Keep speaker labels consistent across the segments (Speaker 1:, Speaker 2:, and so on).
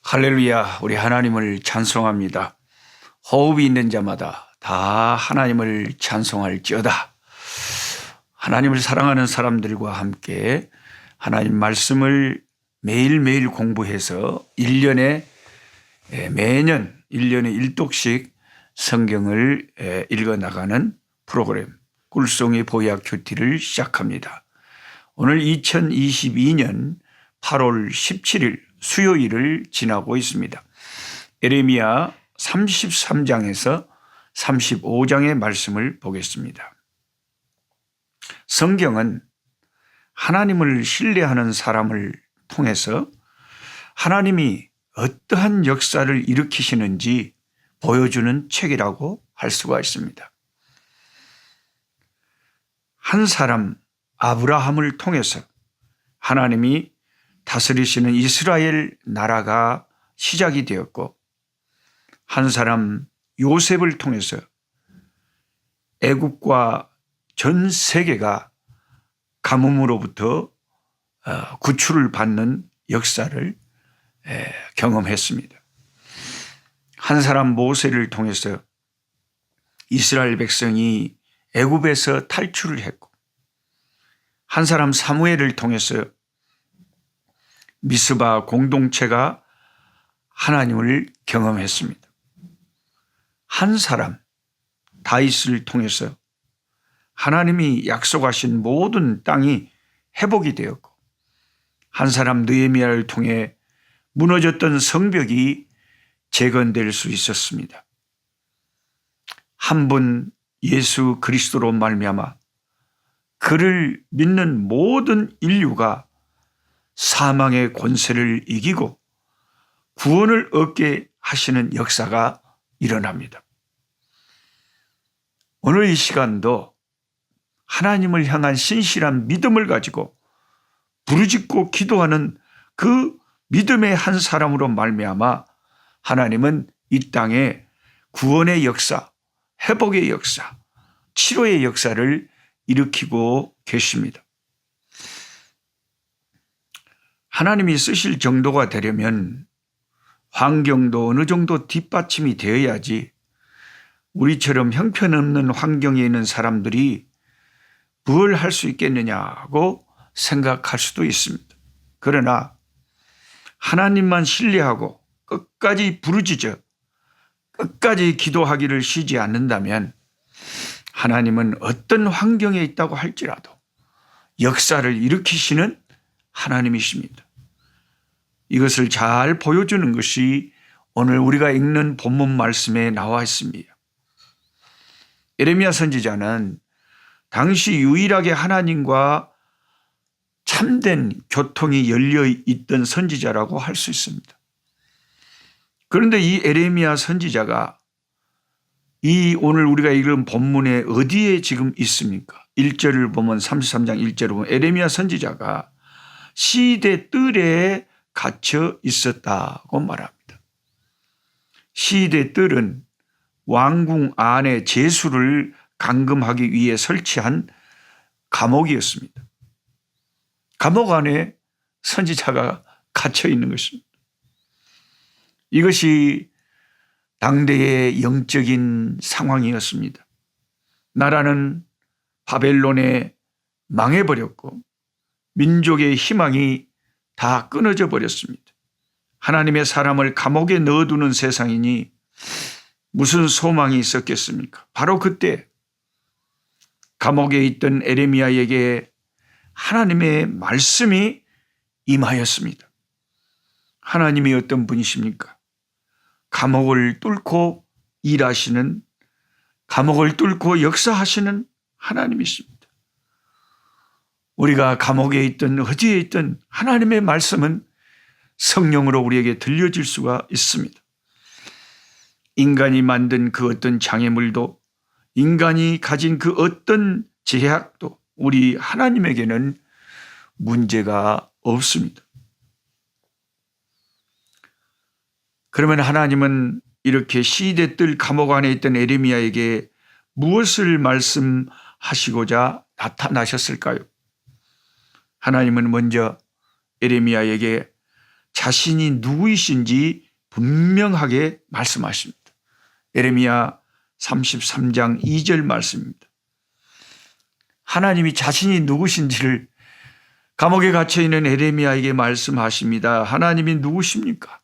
Speaker 1: 할렐루야, 우리 하나님을 찬송합니다. 호흡이 있는 자마다 다 하나님을 찬송할지어다. 하나님을 사랑하는 사람들과 함께 하나님 말씀을 매일매일 공부해서 매년 1년에 1독씩 성경을 읽어나가는 프로그램 꿀송이 보약 큐티를 시작합니다. 오늘 2022년 8월 17일 수요일을 지나고 있습니다. 예레미야 33장에서 35장의 말씀을 보겠습니다. 성경은 하나님을 신뢰하는 사람을 통해서 하나님이 어떠한 역사를 일으키시는지 보여주는 책이라고 할 수가 있습니다. 한 사람 아브라함을 통해서 하나님이 다스리시는 이스라엘 나라가 시작이 되었고, 한 사람 요셉을 통해서 애국과 전 세계가 가뭄으로부터 구출을 받는 역사를 경험했습니다. 한 사람 모세를 통해서 이스라엘 백성이 애굽에서 탈출을 했고, 한 사람 사무엘을 통해서 미스바 공동체가 하나님을 경험했습니다. 한 사람 다윗을 통해서 하나님이 약속하신 모든 땅이 회복이 되었고, 한 사람 느헤미야를 통해 무너졌던 성벽이 재건될 수 있었습니다. 한 분 예수 그리스도로 말미암아 그를 믿는 모든 인류가 사망의 권세를 이기고 구원을 얻게 하시는 역사가 일어납니다. 오늘 이 시간도 하나님을 향한 신실한 믿음을 가지고 부르짖고 기도하는 그 믿음의 한 사람으로 말미암아 하나님은 이 땅에 구원의 역사, 회복의 역사, 치료의 역사를 일으키고 계십니다. 하나님이 쓰실 정도가 되려면 환경도 어느 정도 뒷받침이 되어야지 우리처럼 형편없는 환경에 있는 사람들이 뭘 할 수 있겠느냐고 생각할 수도 있습니다. 그러나 하나님만 신뢰하고 끝까지 부르짖어 끝까지 기도하기를 쉬지 않는다면 하나님은 어떤 환경에 있다고 할지라도 역사를 일으키시는 하나님이십니다. 이것을 잘 보여주는 것이 오늘 우리가 읽는 본문 말씀에 나와 있습니다. 예레미야 선지자는 당시 유일하게 하나님과 참된 교통이 열려 있던 선지자라고 할 수 있습니다. 그런데 이 예레미야 선지자가 이 오늘 우리가 읽은 본문에 어디에 지금 있습니까? 1절을 보면 33장 1절을 보면 예레미야 선지자가 시대 뜰에 갇혀 있었다고 말합니다. 시대 뜰은 왕궁 안에 제수를 감금하기 위해 설치한 감옥이었습니다. 감옥 안에 선지자가 갇혀 있는 것입니다. 이것이 당대의 영적인 상황이었습니다. 나라는 바벨론에 망해버렸고 민족의 희망이 다 끊어져 버렸습니다. 하나님의 사람을 감옥에 넣어두는 세상이니 무슨 소망이 있었겠습니까? 바로 그때 감옥에 있던 예레미야에게 하나님의 말씀이 임하였습니다. 하나님이 어떤 분이십니까? 감옥을 뚫고 일하시는, 감옥을 뚫고 역사하시는 하나님이십니다. 우리가 감옥에 있든 어디에 있든 하나님의 말씀은 성령으로 우리에게 들려질 수가 있습니다. 인간이 만든 그 어떤 장애물도, 인간이 가진 그 어떤 제약도 우리 하나님에게는 문제가 없습니다. 그러면 하나님은 이렇게 시대뜰 감옥 안에 있던 예레미야에게 무엇을 말씀하시고자 나타나셨을까요? 하나님은 먼저 예레미야에게 자신이 누구이신지 분명하게 말씀하십니다. 예레미야 33장 2절 말씀입니다. 하나님이 자신이 누구신지를 감옥에 갇혀있는 예레미야에게 말씀하십니다. 하나님이 누구십니까?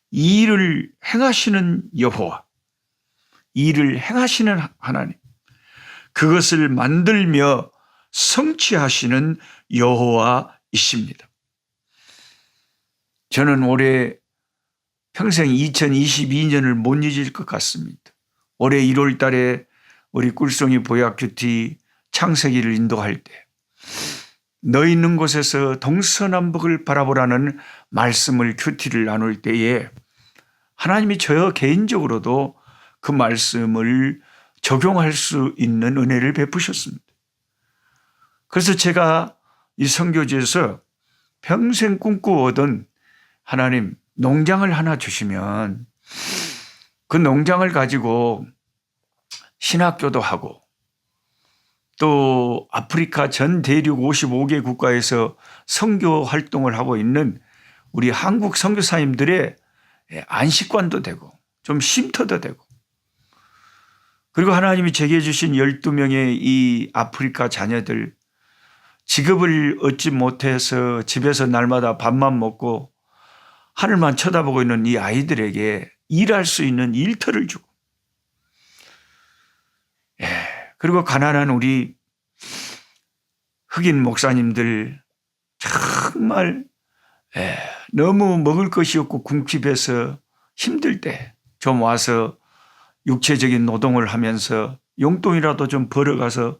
Speaker 1: 이 일을 행하시는 여호와, 이 일을 행하시는 하나님, 그것을 만들며 성취하시는 여호와이십니다. 저는 올해 평생 2022년을 못 잊을 것 같습니다. 올해 1월 달에 우리 꿀송이 보약 큐티 창세기를 인도할 때 너 있는 곳에서 동서남북을 바라보라는 말씀을 큐티를 나눌 때에 하나님이 저 개인적으로도 그 말씀을 적용할 수 있는 은혜를 베푸셨습니다. 그래서 제가 이 선교지에서 평생 꿈꾸어던 하나님 농장을 하나 주시면 그 농장을 가지고 신학교도 하고 또 아프리카 전 대륙 55개 국가에서 선교 활동을 하고 있는 우리 한국 선교사님들의 안식관도 되고 좀 쉼터도 되고, 그리고 하나님이 제게 주신 12명의 이 아프리카 자녀들, 직업을 얻지 못해서 집에서 날마다 밥만 먹고 하늘만 쳐다보고 있는 이 아이들에게 일할 수 있는 일터를 주고, 그리고 가난한 우리 흑인 목사님들 정말 너무 먹을 것이 없고 궁핍해서 힘들 때 좀 와서 육체적인 노동을 하면서 용돈이라도 좀 벌어가서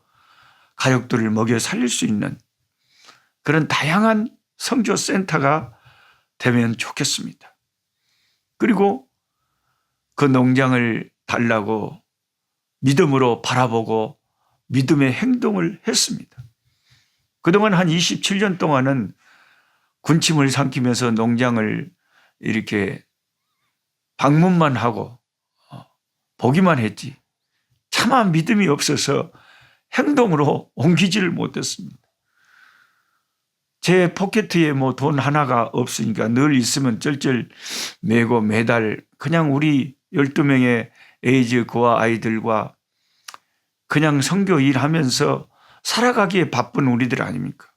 Speaker 1: 가족들을 먹여 살릴 수 있는 그런 다양한 선교센터가 되면 좋겠습니다. 그리고 그 농장을 달라고 믿음으로 바라보고 믿음의 행동을 했습니다. 그동안 한 27년 동안은 군침을 삼키면서 농장을 이렇게 방문만 하고 보기만 했지 차마 믿음이 없어서 행동으로 옮기지를 못했습니다. 제 포켓에 뭐 돈 하나가 없으니까 늘 있으면 쩔쩔 매고 매달 그냥 우리 12명의 에이즈 고아 아이들과 그냥 선교 일하면서 살아가기에 바쁜 우리들 아닙니까?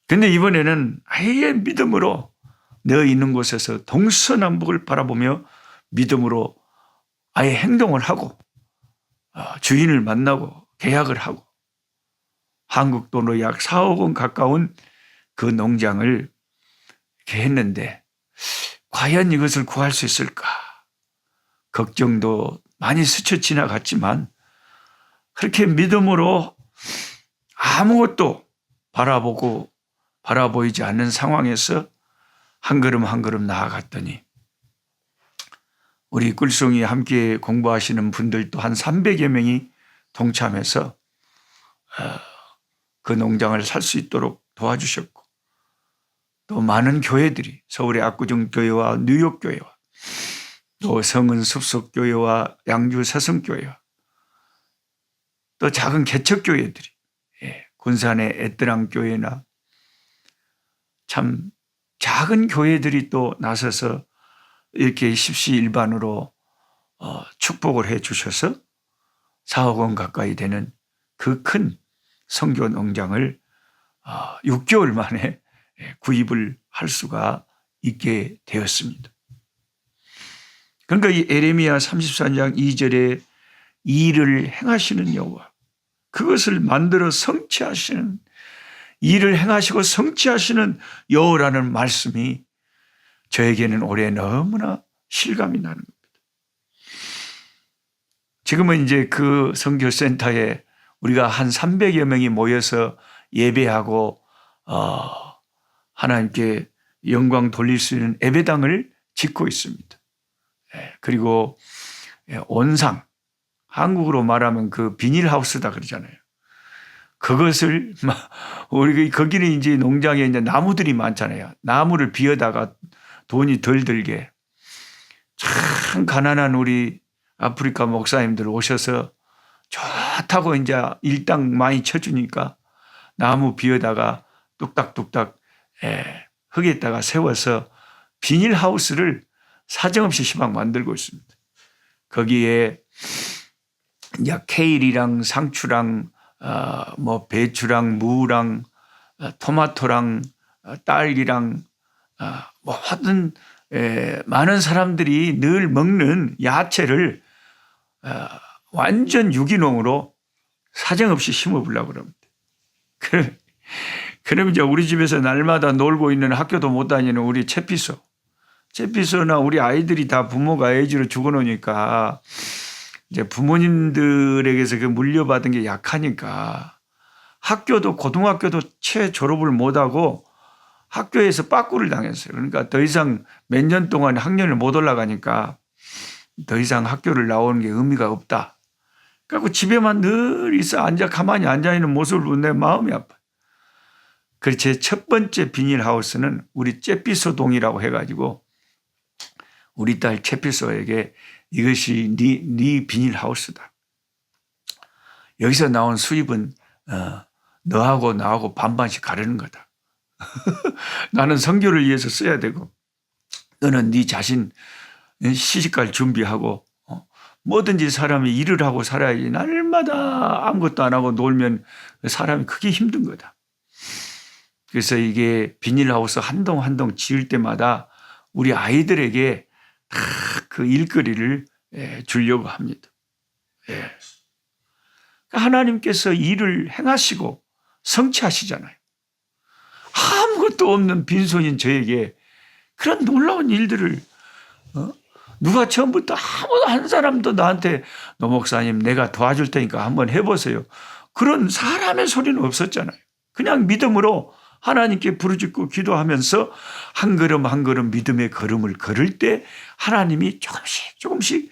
Speaker 1: 근데 이번에는 아예 믿음으로 너 있는 곳에서 동서남북을 바라보며 믿음으로 아예 행동을 하고 주인을 만나고 계약을 하고 한국 돈으로 약 4억 원 가까운 그 농장을 이렇게 했는데 과연 이것을 구할 수 있을까? 걱정도 많이 스쳐 지나갔지만 그렇게 믿음으로 아무것도 바라보이지 않는 상황에서 한 걸음 한 걸음 나아갔더니 우리 꿀송이 함께 공부하시는 분들도 한 300여 명이 동참해서 그 농장을 살 수 있도록 도와주셨고, 또 많은 교회들이 서울의 압구정교회와 뉴욕교회와 또 성은 숲속교회와 양주 서성교회와 또 작은 개척교회들이 군산의 애뜨랑교회나 참 작은 교회들이 또 나서서 이렇게 십시일반으로 축복을 해 주셔서 4억 원 가까이 되는 그 큰 선교 농장을 6개월 만에 구입을 할 수가 있게 되었습니다. 그러니까 이 예레미야 34장 2절에 이 일을 행하시는 여호와, 그것을 만들어 성취하시는, 일을 행하시고 성취하시는 여호와라는 말씀이 저에게는 올해 너무나 실감이 나는 겁니다. 지금은 이제 그 선교센터에 우리가 한 300여 명이 모여서 예배하고 하나님께 영광 돌릴 수 있는 예배당을 짓고 있습니다. 그리고 온상, 한국으로 말하면 그 비닐하우스다 그러잖아요. 그것을 우리 거기는 이제 농장에 이제 나무들이 많잖아요. 나무를 비워다가 돈이 덜 들게 참 가난한 우리 아프리카 목사님들 오셔서 좋다고 이제 일당 많이 쳐주니까 나무 비워다가 뚝딱뚝딱 흙에다가 세워서 비닐하우스를 사정없이 시방 만들고 있습니다. 거기에 이제 케일이랑 상추랑 뭐 배추랑 무랑 토마토랑 딸기랑 모든 많은 사람들이 늘 먹는 야채를 완전 유기농으로 사정없이 심어보려고 그럽니다. 그럼 이제 우리 집에서 날마다 놀고 있는 학교도 못 다니는 우리 채피소나 우리 아이들이 다 부모가 에이즈로 죽어놓으니까 이제 부모님들에게서 그 물려받은 게 약하니까 학교도 고등학교도 채 졸업을 못하고 학교에서 빠꾸를 당했어요. 그러니까 더 이상 몇 년 동안 학년을 못 올라가니까 더 이상 학교를 나오는 게 의미가 없다. 그래서 집에만 늘 있어 가만히 앉아있는 모습을 보면 내 마음이 아파요. 그래서 제 첫 번째 비닐하우스는 우리 째삐소동이라고 해가지고 우리 딸 채피소에게 이것이 네 비닐하우스다. 여기서 나온 수입은 너하고 나하고 반반씩 가르는 거다. 나는 선교를 위해서 써야 되고 너는 네 자신 시집갈 준비하고 뭐든지 사람이 일을 하고 살아야지 날마다 아무것도 안 하고 놀면 사람이 크게 힘든 거다. 그래서 이게 비닐하우스 한 동 한 동 지을 때마다 우리 아이들에게 다 그 일거리를 주려고 합니다. 하나님께서 일을 행하시고 성취하시잖아요. 아무것도 없는 빈손인 저에게 그런 놀라운 일들을 누가 처음부터 아무도 한 사람도 나한테 노 목사님 내가 도와줄 테니까 한번 해보세요. 그런 사람의 소리는 없었잖아요. 그냥 믿음으로 하나님께 부르짖고 기도하면서 한 걸음 한 걸음 믿음의 걸음을 걸을 때 하나님이 조금씩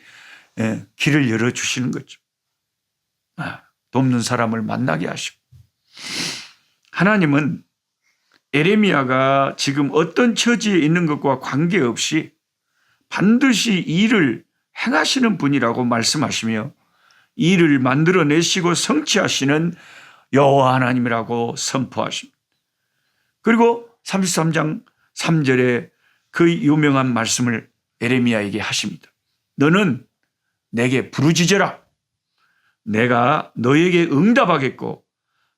Speaker 1: 길을 열어주시는 거죠. 돕는 사람을 만나게 하시고. 하나님은 에레미야가 지금 어떤 처지에 있는 것과 관계없이 반드시 일을 행하시는 분이라고 말씀하시며 일을 만들어내시고 성취하시는 여호와 하나님이라고 선포하십니다. 그리고 33장 3절에 그 유명한 말씀을 에레미야에게 하십니다. 너는 내게 부르짖어라. 내가 너에게 응답하겠고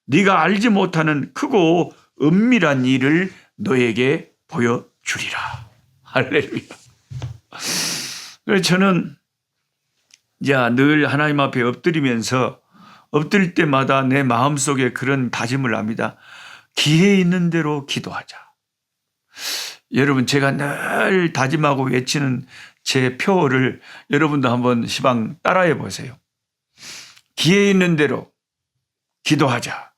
Speaker 1: 네가 알지 못하는 크고 은밀한 일을 너에게 보여주리라. 할렐루야. 그래서 저는 늘 하나님 앞에 엎드리면서 엎드릴 때마다 내 마음속에 그런 다짐을 합니다. 기회 있는 대로 기도하자. 여러분 제가 늘 다짐하고 외치는 제 표어를 여러분도 한번 시방 따라해 보세요. 기회 있는 대로 기도하자.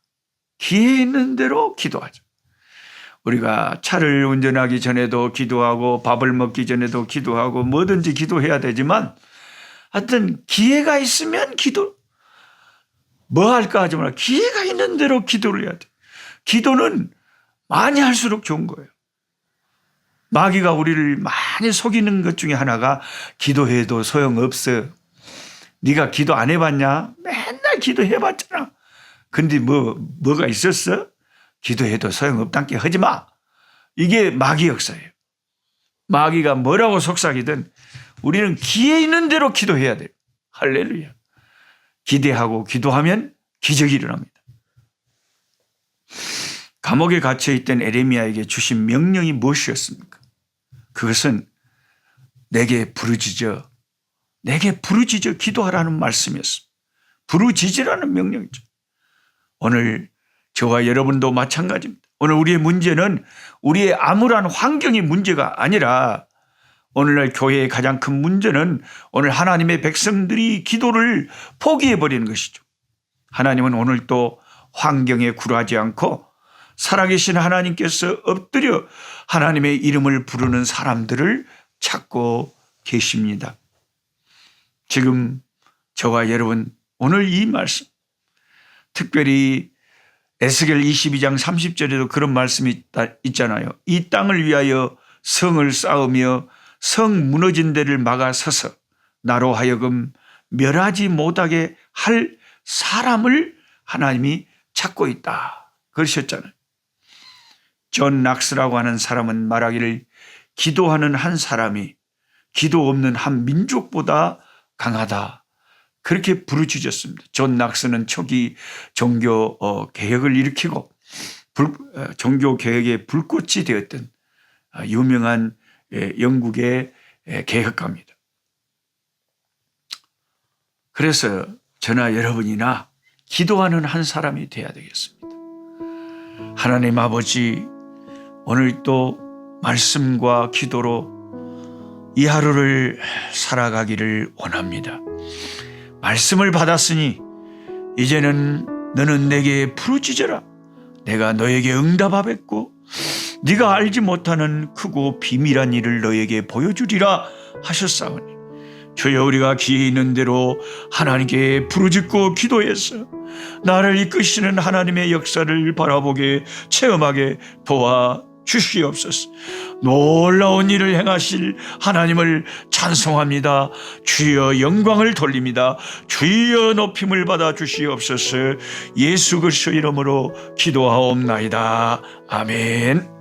Speaker 1: 기회 있는 대로 기도하자. 우리가 차를 운전하기 전에도 기도하고 밥을 먹기 전에도 기도하고 뭐든지 기도해야 되지만 하여튼 기회가 있으면 뭐 할까 하지 마라. 기회가 있는 대로 기도를 해야 돼. 기도는 많이 할수록 좋은 거예요. 마귀가 우리를 많이 속이는 것 중에 하나가 기도해도 소용없어. 네가 기도 안 해봤냐? 맨날 기도해봤잖아. 근데 뭐가 있었어? 기도해도 소용없다니까 하지 마. 이게 마귀 역사예요. 마귀가 뭐라고 속삭이든 우리는 기회 있는 대로 기도해야 돼요. 할렐루야. 기대하고 기도하면 기적이 일어납니다. 감옥에 갇혀있던 에레미야에게 주신 명령이 무엇이었습니까? 그것은 내게 부르짖어 기도하라는 말씀이었습니다. 부르짖으라는 명령이죠. 오늘 저와 여러분도 마찬가지입니다. 오늘 우리의 문제는 우리의 암울한 환경이 문제가 아니라 오늘날 교회의 가장 큰 문제는 오늘 하나님의 백성들이 기도를 포기해버리는 것이죠. 하나님은 오늘 또 환경에 굴하지 않고 살아계신 하나님께서 엎드려 하나님의 이름을 부르는 사람들을 찾고 계십니다. 지금 저와 여러분 오늘 이 말씀 특별히 에스겔 22장 30절에도 그런 말씀이 있잖아요. 이 땅을 위하여 성을 쌓으며 성 무너진 데를 막아 서서 나로 하여금 멸하지 못하게 할 사람을 하나님이 찾고 있다. 그러셨잖아요. 존 낙스라고 하는 사람은 말하기를 기도하는 한 사람이 기도 없는 한 민족보다 강하다. 그렇게 부르짖었습니다. 존 낙스는 초기 종교 개혁을 일으키고 종교 개혁의 불꽃이 되었던 유명한 영국의 개혁가입니다. 그래서 저나 여러분이나 기도하는 한 사람이 되어야 되겠습니다. 하나님 아버지, 오늘 또 말씀과 기도로 이 하루를 살아가기를 원합니다. 말씀을 받았으니 이제는 너는 내게 부르짖어라. 내가 너에게 응답하겠고 네가 알지 못하는 크고 비밀한 일을 너에게 보여주리라 하셨사오니 주여, 우리가 귀에 있는 대로 하나님께 부르짖고 기도해서 나를 이끄시는 하나님의 역사를 바라보게 체험하게 도와주시옵소서. 놀라운 일을 행하실 하나님을 찬송합니다. 주여, 영광을 돌립니다. 주여, 높임을 받아 주시옵소서. 예수 그리스도 이름으로 기도하옵나이다. 아멘.